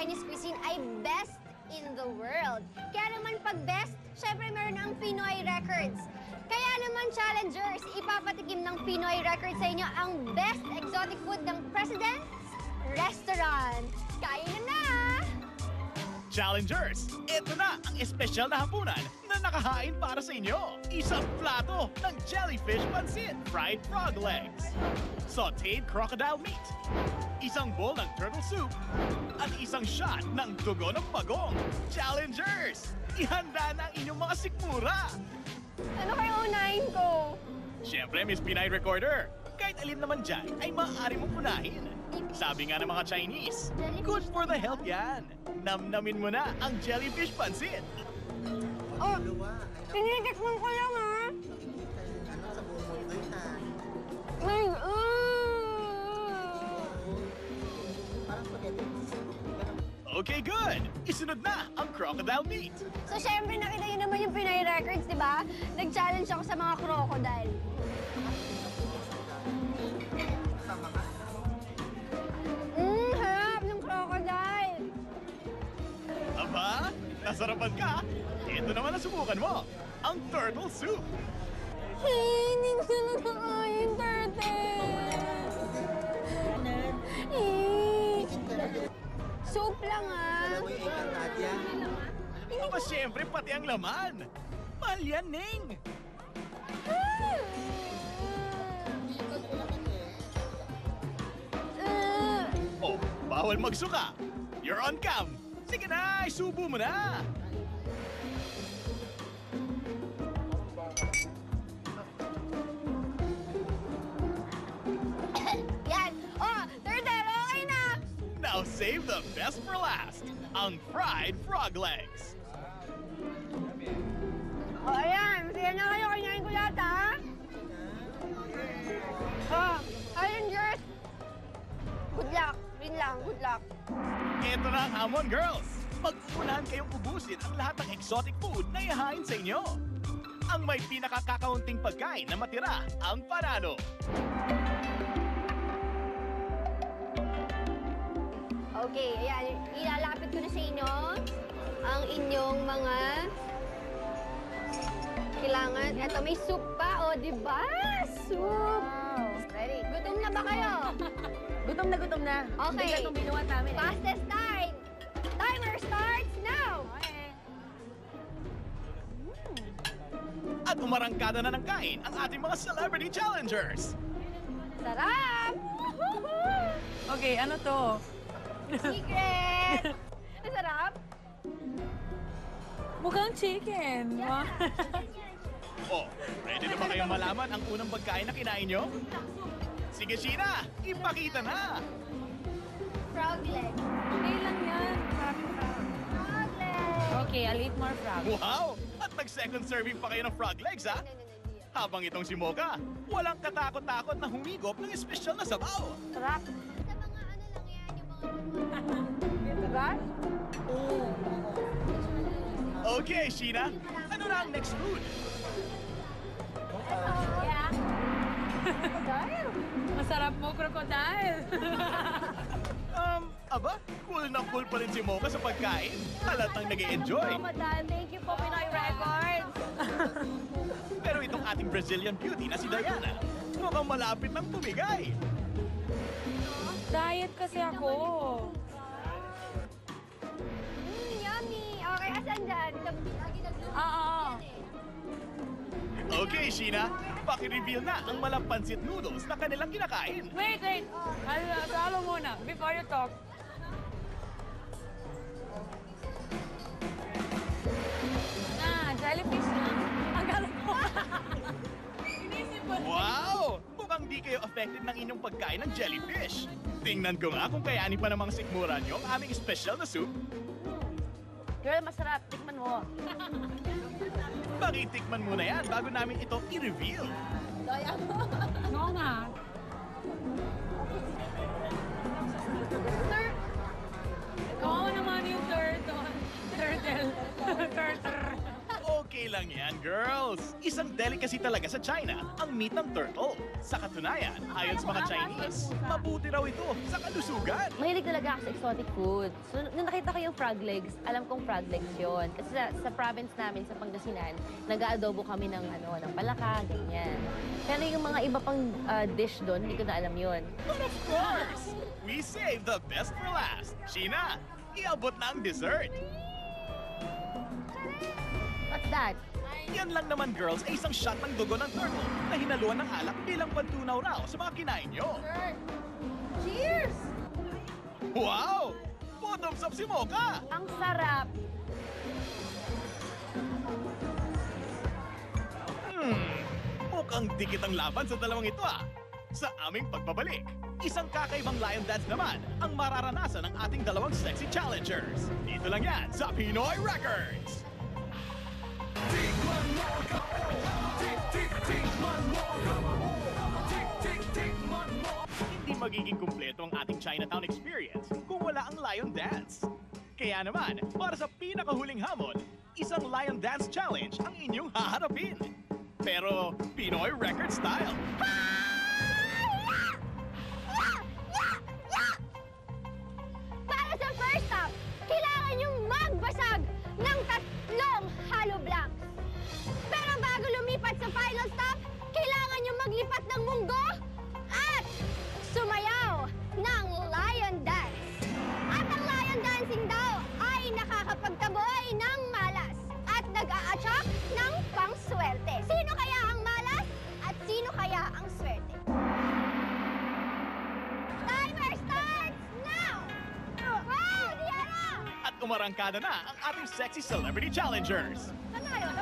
Chinese cuisine ay best in the world. Kaya naman pag best, syempre meron ang Pinoy Records. Kaya naman, challengers, ipapatikim ng Pinoy Records sa inyo ang best exotic food ng President's Restaurant. Kain na! Challengers, ito na ang espesyal na hapunan na nakahain para sa inyo. Isang plato ng jellyfish pancit, fried frog legs, sauteed crocodile meat, isang bowl ng turtle soup, at isang shot ng dugo ng bagong. Challengers, ihanda na ang inyong mga sikmura. Ano kayo unahin ko? Siyempre, Miss Pinay Recorder, kahit alin naman dyan ay maaari mong unahin. Sabi nga ng mga Chinese, good for the health yan. Namnamin mo na ang jellyfish pancit. Oh, tinitikman ko lang ha. Sa buong mundo yan. Ay, Parang spaghetti. Okay, good. Isunod na ang crocodile meat. So, syempre, nakita niyo naman yung Pinoy Records, di ba? Nag-challenge ako sa mga crocodile. Kasama ka. Harap ng crocodile. Aba, nasarapan ka? Ito naman ang subukan mo, ang turtle soup. Hindi ko na nakain, turtle. Soup lang Alam mo yung ikang Nadia? Aba, siyempre, pati ang laman. Mahal yan, Ning. Oh, bawal magsuka. You're on cam. Sige na, isubo mo na. Yan. Oh, turtle, okay na. Now save the best for last, ang fried frog legs. Oh, ayan. Sige na kayo. Kinain ko yata, ha? Oh, challengers. Good luck. Win lang. Good luck. Ito na ang hamon, girls. Mag-uunahan kayong ubusin ang lahat ng exotic food na ihahain sa inyo. Ang may pinakakakaunting pagkain na matira ang panalo. Okay, ayan. Ilalapit ko na sa inyo ang inyong mga kailangan. Eto, may soup pa. O, di ba? Soup. Ready? Gutom na ba kayo? Gutom na. Okay. Bigla itong binuhat namin. Fastest time. Timer starts now. At umarangkada na ng kain ang ating mga celebrity challengers. Sarap! Okay, ano to? Secret! Masarap? Mukhang chicken. Wow. Oh, ready na ba kayong malaman ang unang pagkain na kinain nyo? Sige, Sheena, ipakita na! Frog leg. Okay lang yan. Frog leg. Okay, I'll eat more frog. Wow! At nag-second serving pa kayo ng frog legs, ha? Habang itong si Mocha, walang katakot-takot na humigop ng espesyal na sabaw. Sarap. Sa mga ano lang yan, yung mga... Dito ba? Okay, Sheena, ano na ang next food? Yeah. Masarap mo, crocodile. Aba, cool na cool pa rin si Mocha sa pagkain. Halatang nag-e-enjoy. Madal, thank you po, Pinoy Records. Pero itong ating Brazilian beauty na si Diana, mukhang malapit ng tumigay. Diet kasi ako. Yummy. Okay, asan dyan? Oo. Okay, Sheena, paki-reveal na ang malampansit noodles na kanilang kinakain. Wait. Follow muna before you talk. Jellyfish na. Ang galang ko. Inisip mo. Wow! Mukhang di kayo affected ng inyong pagkain ng jellyfish. Tingnan ko nga kung kayanin pa namang sikmura nyo ang aming special na soup. Girl, masarap. Tikman mo. Pakitikman muna yan bago namin ito i-reveal. Oo nga. Oo naman yung turtle. Turtle. Okay lang yan, girls. Isang delicacy talaga sa China ang meat ng turtle. Sa katunayan, ayon sa mga Chinese, mabuti raw ito sa kalusugan. Mahilig talaga ako sa exotic food. So, nung nakita ko yung frog legs, alam kong frog legs yun. Kasi sa province namin, sa Pangasinan, nag-aadobo kami ng, ng palaka, ganyan. Pero yung mga iba pang dish doon, hindi ko na alam yun. But of course, we save the best for last. Sheena, iabot na ang dessert. What's that? Yan lang naman, girls, ay isang shot ng dugo ng turtle na hinaluan ng alak bilang pantunaw raw sa mga kinain nyo. Cheers! Wow! Bottoms up si Mocha! Ang sarap! Mukhang dikit ang laban sa dalawang ito ah. Sa aming pagbabalik, isang kakaibang lion dance naman ang mararanasan ng ating dalawang sexy challengers. Dito lang yan sa Pinoy Records! Hindi magiging kumpleto ang ating Chinatown experience kung wala ang lion dance. Kaya naman, para sa pinakahuling hamon, isang lion dance challenge ang inyong haharapin. Pero Pinoy Record style. Para sa first stop, kailangan yung magbasag ng 3 hollow blocks. Pero bago lumipat sa final stop, kailangan yung maglipat ng munggo at sumayaw ng lion dance. At ang lion dancing daw ay nakakapagtaboy ng malas at nag-a-attract ng pangswerte. Sino kaya ang malas at sino kaya ang swerte? Timer starts now! Wow, Diana! At umarangkada na ang ating sexy celebrity challengers. Ano yun?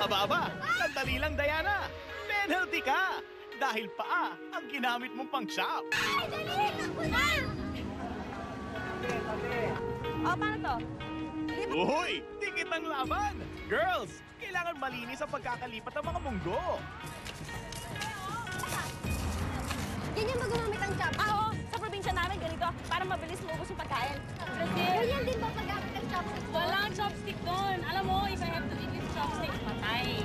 Aba, sandali lang, Diana. Penalty ka! Dahil paa ang ginamit mong pang-chop. Ay, dali! Takbo na! Paano to? Uy, dikit ang laban! Girls, kailangan malinis ang pagkakalipat ng mga munggo. Ganyan ba gumamit ang chop? Oo, sa probinsya namin ganito, para mabilis maubos yung pagkain. Brazil, Ganyan din ba paggamit ng chopstick? Walang chopstick doon. Alam mo, if I have to eat with chopstick, patay.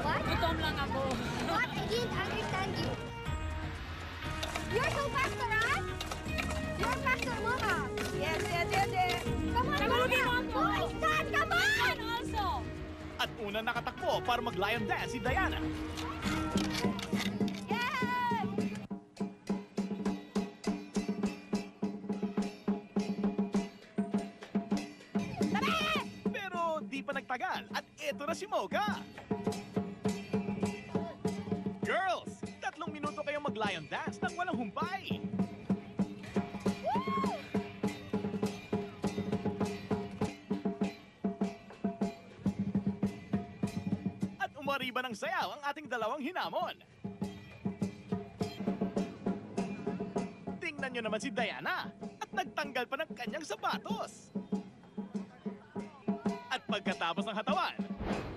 What? Gutom lang ako. What? I didn't understand you. You're so fast, Sarah? You're faster, Mama. Yes. Come on, Come on, Mama. come on, Who is that? Come on! And also, At una nakatakbo para mag-lion dance si Diana. Yay! Pero di pa nagtagal at eto na si Mocha. Girls, 3 minuto kayong mag-lion dance nang walang humpay. At umariba ng sayaw ang ating dalawang hinamon. Tingnan nyo naman si Diana at nagtanggal pa ng kanyang sapatos. At pagkatapos ng hatawan,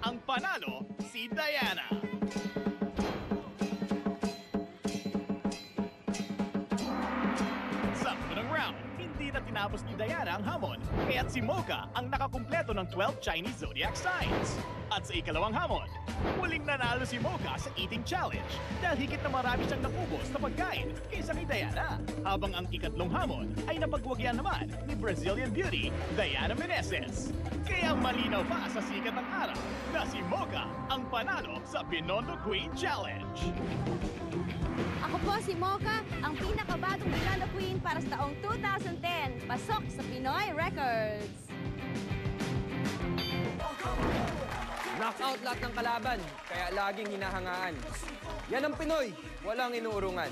ang panalo si Diana. Sa unang round, hindi na tinapos ni Diana ang hamon, kaya't si Mocha ang nakakumpleto ng 12 Chinese zodiac signs. At sa ikalawang hamon, muling nanalo si Mocha sa eating challenge dahil higit na marami siyang nakubos na pagkain kaysa kay Diana. Habang ang ikatlong hamon ay napagwagyan naman ni Brazilian beauty Diana Meneses. Kaya malinaw pa sa sikat ng araw na si Mocha ang panalo sa Binondo Queen Challenge. Ako po si Mocha, ang pinakabatong Binondo Queen para sa taong 2010. Pasok sa Pinoy Records! Knockout lahat ng kalaban, kaya laging hinahangaan. Yan ang Pinoy, walang inuurungan.